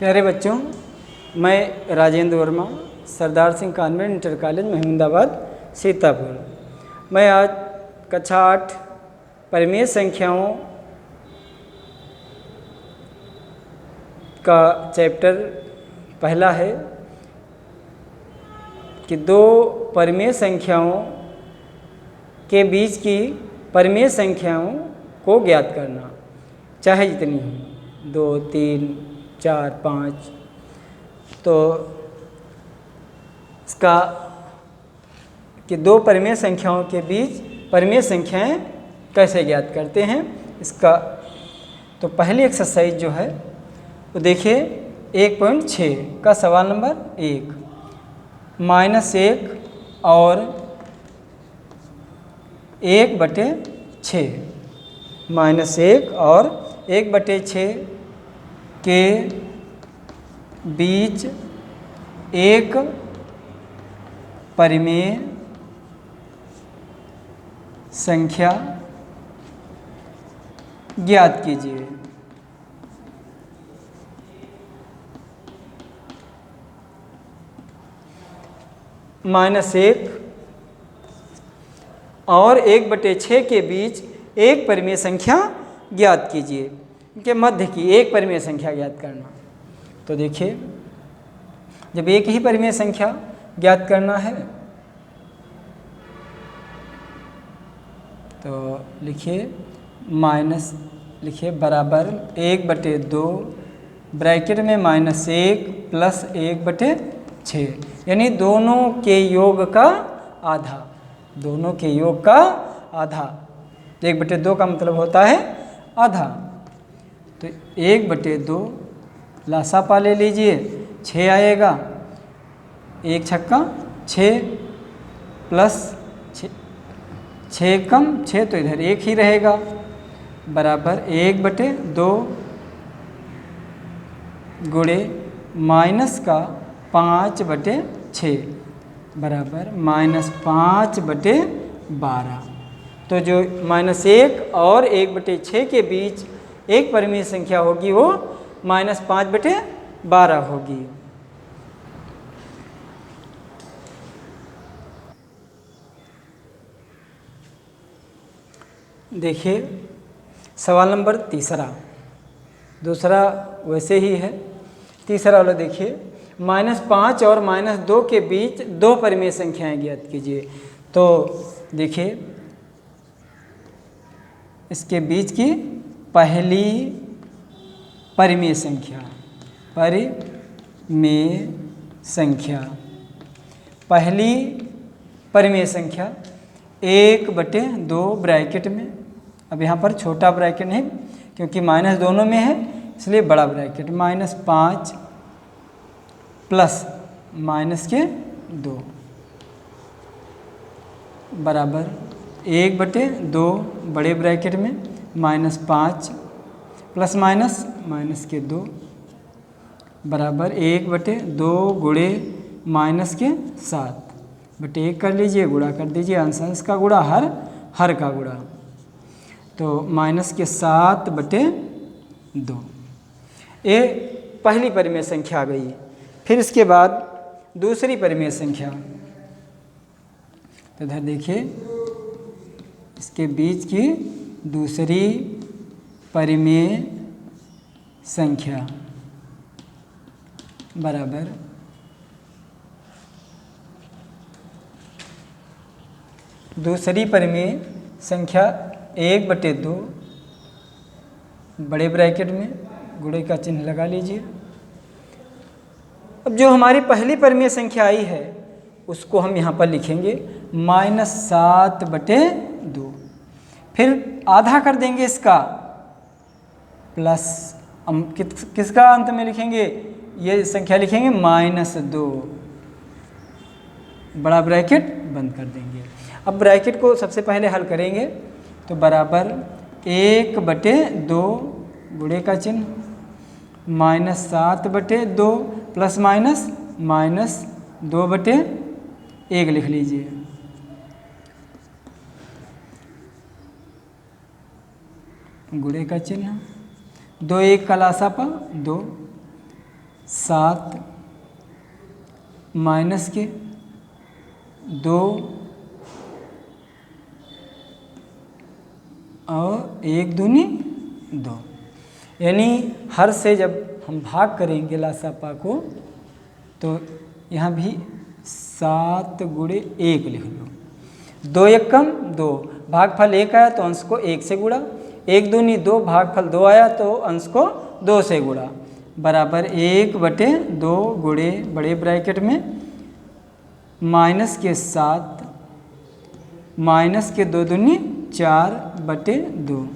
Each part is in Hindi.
प्यारे बच्चों, मैं Rajendra Verma, Sardar Singh convent inter college Mahmudabad Sitapur. मैं आज कक्षा 8 परिमेय संख्याओं का चैप्टर पहला है कि दो परिमेय संख्याओं के बीच की परिमेय संख्याओं को ज्ञात करना, चाहे जितनी हो, 2, 3, 4, 5। तो इसका कि दो परिमेय संख्याओं के बीच परिमेय संख्याएं कैसे ज्ञात करते हैं, इसका तो पहली एक्सरसाइज जो है वो देखिए 1.6 का सवाल नंबर 1। -1 और 1/6, -1 और 1/6 के बीच एक परिमेय संख्या ज्ञात कीजिए। -1 और 1/6 के बीच एक परिमेय संख्या ज्ञात कीजिए। इनके मध्य की एक परिमेय संख्या ज्ञात करना। तो देखिए, जब एक ही परिमेय संख्या ज्ञात करना है तो लिखिए बराबर 1/2 ब्रैकेट में -1 प्लस 1/6, यानी दोनों के योग का आधा। दोनों के योग का आधा, 1/2 का मतलब होता है आधा। तो 1/2 लासापा ले लीजिए, 6 आएगा। 1 छक्का 6 प्लस 6 कम 6, तो इधर 1 ही रहेगा, बराबर 1/2 गुणे माइनस का 5/6 बराबर -5/12। तो जो -1 और 1/6 के बीच एक परिमेय संख्या होगी वो -5/12 होगी। देखिए सवाल नंबर तीसरा, दूसरा वैसे ही है, तीसरा वाला देखिए -5 और -2 के बीच दो परिमेय संख्याएं ज्ञात कीजिए। तो देखिए इसके बीच की पहली परिमेय संख्या, पहली परिमेय संख्या 1/2 ब्रैकेट में। अब यहाँ पर छोटा ब्रैकेट नहीं, क्योंकि माइनस दोनों में है, इसलिए बड़ा ब्रैकेट -5 प्लस -2 बराबर 1/2 बड़े ब्रैकेट में -5 प्लस -2 बराबर 1/2 गुणे -7/1 कर लीजिए, गुणा कर दीजिए, अंश का गुणा, हर का गुणा, तो -7/2। ये पहली परिमेय संख्या आ गई। फिर इसके बाद दूसरी परिमेय संख्या, तो इधर देखिए इसके बीच की दूसरी परिमेय संख्या बराबर दूसरी परिमेय संख्या 1/2 बड़े ब्रैकेट में, गुणे का चिन्ह लगा लीजिए। अब जो हमारी पहली परिमेय संख्या आई है उसको हम यहाँ पर लिखेंगे -7/2। फिर आधा कर देंगे इसका, प्लस हम किसका अंत में लिखेंगे, ये संख्या लिखेंगे -2, बड़ा ब्रैकेट बंद कर देंगे। अब ब्रैकेट को सबसे पहले हल करेंगे, तो बराबर 1/2 गुणे का चिन्ह -7/2 प्लस -2/1 लिख लीजिए। गुणे का चिन्ह, 2 1 का लासापा 2, 7 माइनस के 2 और 1 दूनी 2, यानी हर से जब हम भाग करेंगे लासापा को तो यहाँ भी 7 गुणे 1 लिख लो। 2 एकम 2, भागफल 1 आया तो अंश को 1 से गुणा, 1 दूनी 2, भागफल 2 आया तो अंश को 2 से गुणा, बराबर 1/2 गुणे बड़े ब्रैकेट में माइनस के 7 माइनस के 2 दूनी 4/2,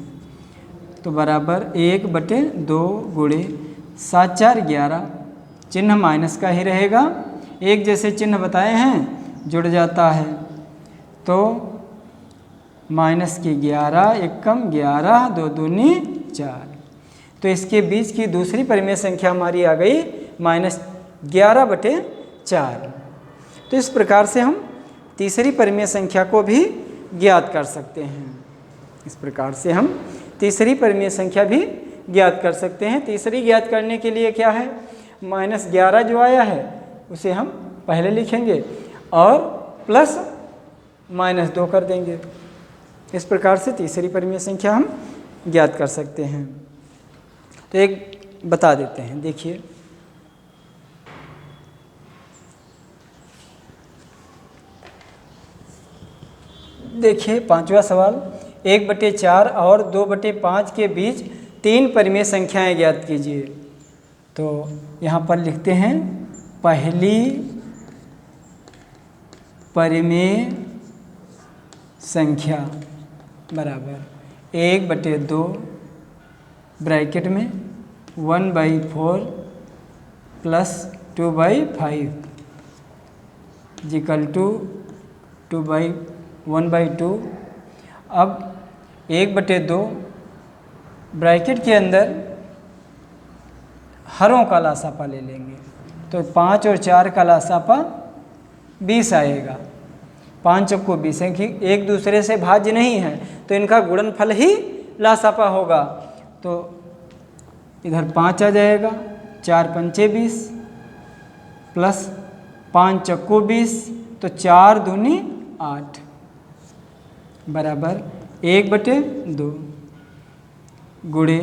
तो बराबर 1/2 गुणे 7 4 11, चिन्ह माइनस का ही रहेगा, एक जैसे चिन्ह बताए हैं जुड़ जाता है, तो माइनस के 11 एकम 11 2 दूनी 4, तो इसके बीच की दूसरी परिमेय संख्या हमारी आ गई -11/4। तो इस प्रकार से हम तीसरी परिमेय संख्या को भी ज्ञात कर सकते हैं। इस प्रकार से हम तीसरी परिमेय संख्या भी ज्ञात कर सकते हैं। तीसरी ज्ञात करने के लिए क्या है, -11 जो आया है उसे हम पहले लिखेंगे और प्लस -2 कर देंगे। इस प्रकार से तीसरी परिमेय संख्या हम ज्ञात कर सकते हैं। तो एक बता देते हैं, देखिए देखिए 5वां सवाल, 1/4 और 2/5 के बीच 3 परिमेय संख्याएं ज्ञात कीजिए। तो यहाँ पर लिखते हैं पहली परिमेय संख्या बराबर 1/2 ब्रैकेट में 1/4 प्लस 2/5 इक्वल टू 1/2। अब 1/2 ब्रैकेट के अंदर हरों का लासापा ले लेंगे, तो 5 और 4 का लासापा 20 आएगा। 5 चौको 20 है कि एक दूसरे से भाज्य नहीं है, तो इनका गुणनफल ही लासापा होगा। तो इधर 5 आ जाएगा, 4 पंचे 20 प्लस 5 चौको 20, तो 4 दूनी 8 बराबर 1/2 गुणे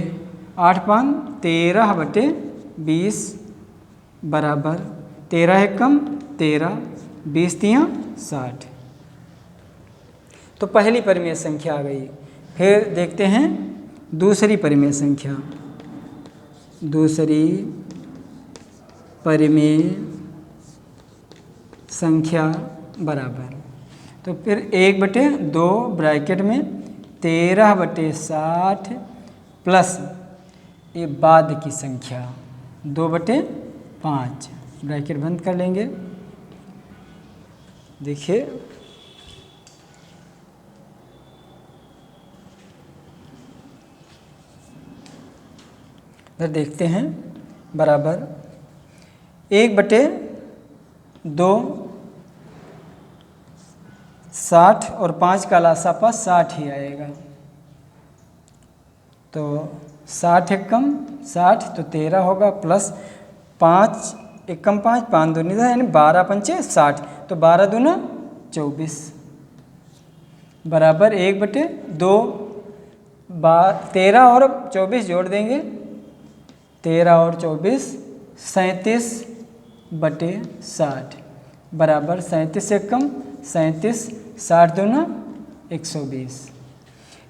8 5 13/20 बराबर 13 एकम 13 20 3 60। तो पहली परिमेय संख्या आ गई। फिर देखते हैं दूसरी परिमेय संख्या। दूसरी परिमेय संख्या बराबर, तो फिर 1/2 ब्रैकेट में 13/60 प्लस ये बाद की संख्या 2/5, ब्रैकेट बंद कर लेंगे। देखिए इधर देखते हैं बराबर 1/2 60 और 5 का लासापा 60 ही आएगा। तो 60 एकम 60 तो 13 होगा, प्लस 5 एकम 5 5 दूनी 10 यानी 12 पंचे 60, तो 12 दूना 24 बराबर 1/2 13 और 24 जोड़ देंगे, 13 और 24 37/60 बराबर 37 एकम 37 60 दूना 120।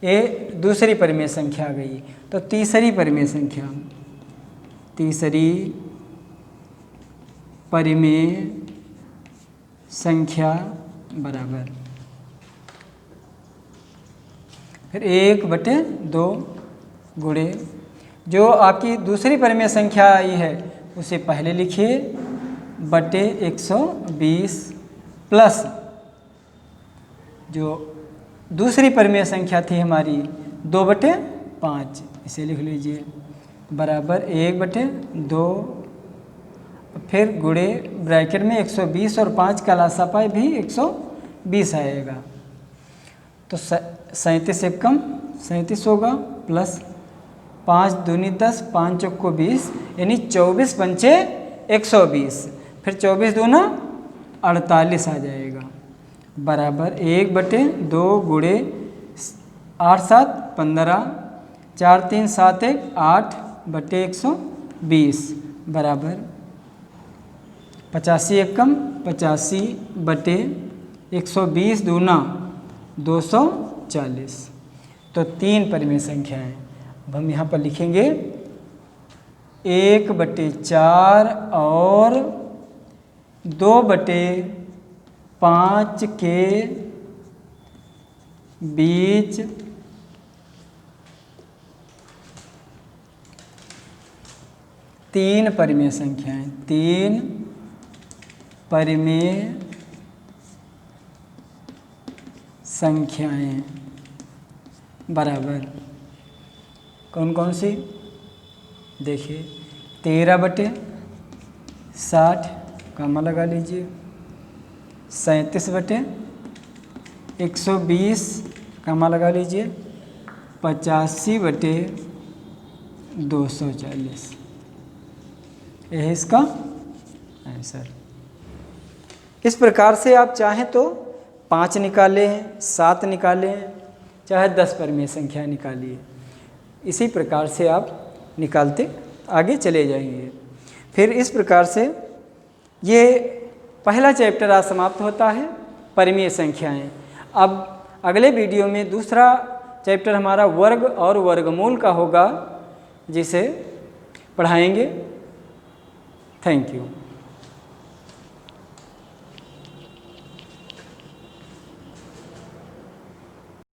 ये दूसरी परिमेय संख्या आ गई। तो तीसरी परिमेय संख्या, तीसरी परिमेय संख्या बराबर फिर 1/2 गुणे जो आपकी दूसरी परिमेय संख्या आई है उसे पहले लिखिए बटे 120 प्लस जो दूसरी परिमेय संख्या थी हमारी 2/5, इसे लिख लीजिए बराबर 1/2 फिर गुणे ब्रैकेट में 120 और 5 का लासापा भी 120 आएगा। तो 37 एकम 37 होगा प्लस 5 दूनी 10 5 चौको 20 यानी 24 पंचे 120, फिर 24 दूना 48 आ जाएगा, बराबर 1/2 गुणे 8 7 15, 4 3 7 1 8/120 बराबर 85 एकम 85/120 दूना 240। तो 3 परिमेय संख्याएं। अब हम यहाँ पर लिखेंगे 1/4 और 2/5 के बीच तीन परिमेय संख्याएं, 3 परिमेय संख्याएं बराबर कौन कौन सी? देखिए 13/60 कामा लगा लीजिए, 37/120 कामा लगा लीजिए, 85/240। यह है इसका आंसर। इस प्रकार से आप चाहें तो 5 निकालें, 7 निकालें, चाहे 10 परिमेय संख्या निकालिए। इसी प्रकार से आप निकालते आगे चले जाएंगे। फिर इस प्रकार से ये पहला चैप्टर आज समाप्त होता है, परिमेय संख्याएं। अब अगले वीडियो में दूसरा चैप्टर हमारा वर्ग और वर्गमूल का होगा, जिसे पढ़ाएंगे। Thank you.